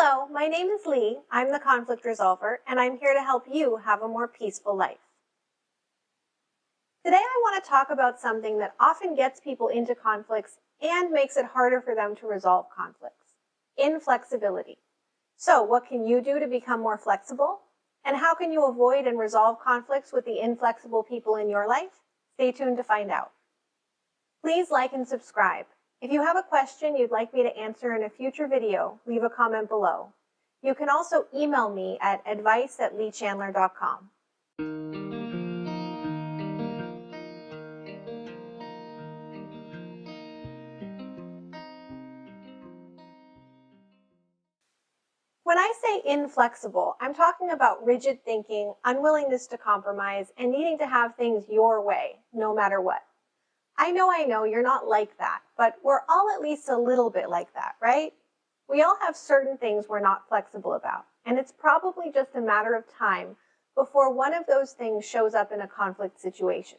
Hello, my name is Lee. I'm the conflict resolver, and I'm here to help you have a more peaceful life. Today I want to talk about something that often gets people into conflicts and makes it harder for them to resolve conflicts: inflexibility. So, what can you do to become more flexible? And how can you avoid and resolve conflicts with the inflexible people in your life? Stay tuned to find out. Please like and subscribe. If you have a question you'd like me to answer in a future video, leave a comment below. You can also email me at advice@leechandler.com. When I say inflexible, I'm talking about rigid thinking, unwillingness to compromise, and needing to have things your way, no matter what. I know, you're not like that, but we're all at least a little bit like that, right? We all have certain things we're not flexible about, and it's probably just a matter of time before one of those things shows up in a conflict situation.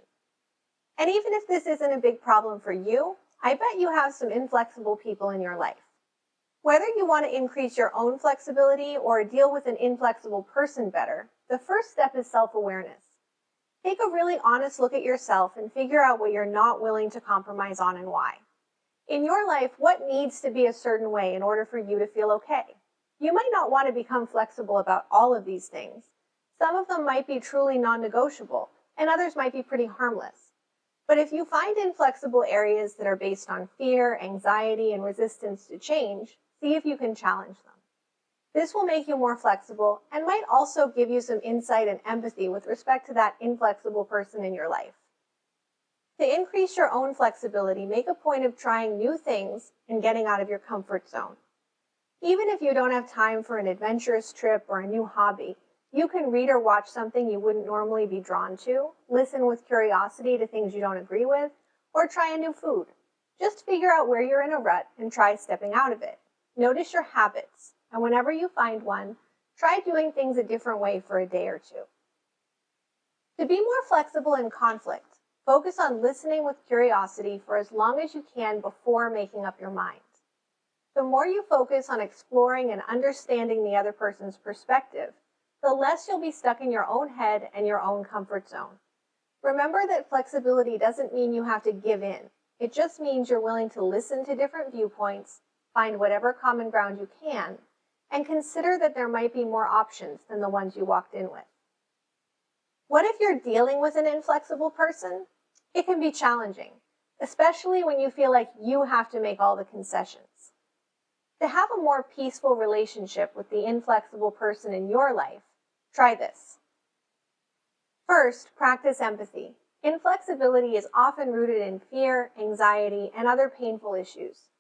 And even if this isn't a big problem for you, I bet you have some inflexible people in your life. Whether you want to increase your own flexibility or deal with an inflexible person better, the first step is self-awareness. Take a really honest look at yourself and figure out what you're not willing to compromise on and why. In your life, what needs to be a certain way in order for you to feel okay? You might not want to become flexible about all of these things. Some of them might be truly non-negotiable, and others might be pretty harmless. But if you find inflexible areas that are based on fear, anxiety, and resistance to change, see if you can challenge them. This will make you more flexible and might also give you some insight and empathy with respect to that inflexible person in your life. To increase your own flexibility, make a point of trying new things and getting out of your comfort zone. Even if you don't have time for an adventurous trip or a new hobby, you can read or watch something you wouldn't normally be drawn to, listen with curiosity to things you don't agree with, or try a new food. Just figure out where you're in a rut and try stepping out of it. Notice your habits, and whenever you find one, try doing things a different way for a day or two. To be more flexible in conflict, focus on listening with curiosity for as long as you can before making up your mind. The more you focus on exploring and understanding the other person's perspective, the less you'll be stuck in your own head and your own comfort zone. Remember that flexibility doesn't mean you have to give in. It just means you're willing to listen to different viewpoints, find whatever common ground you can, and consider that there might be more options than the ones you walked in with. What if you're dealing with an inflexible person? It can be challenging, especially when you feel like you have to make all the concessions. To have a more peaceful relationship with the inflexible person in your life, try this. First, practice empathy. Inflexibility is often rooted in fear, anxiety, and other painful issues.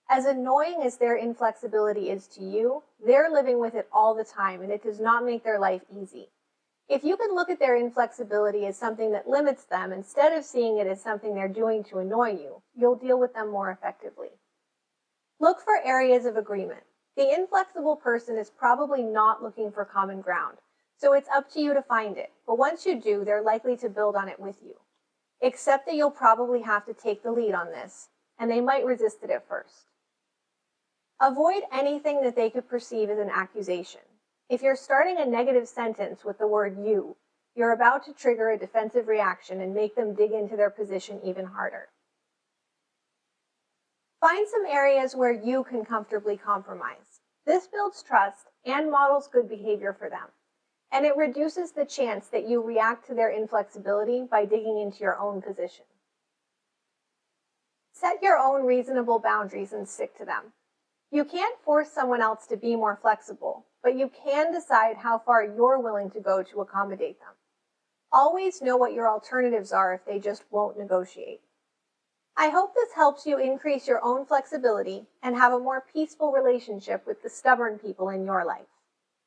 As annoying as their inflexibility is to you, they're living with it all the time, and it does not make their life easy. If you can look at their inflexibility as something that limits them instead of seeing it as something they're doing to annoy you, you'll deal with them more effectively. Look for areas of agreement. The inflexible person is probably not looking for common ground, so it's up to you to find it, but once you do, they're likely to build on it with you. Accept that you'll probably have to take the lead on this, and they might resist it at first. Avoid anything that they could perceive as an accusation. If you're starting a negative sentence with the word you, you're about to trigger a defensive reaction and make them dig into their position even harder. Find some areas where you can comfortably compromise. This builds trust and models good behavior for them, and it reduces the chance that you react to their inflexibility by digging into your own position. Set your own reasonable boundaries and stick to them. You can't force someone else to be more flexible, but you can decide how far you're willing to go to accommodate them. Always know what your alternatives are if they just won't negotiate. I hope this helps you increase your own flexibility and have a more peaceful relationship with the stubborn people in your life.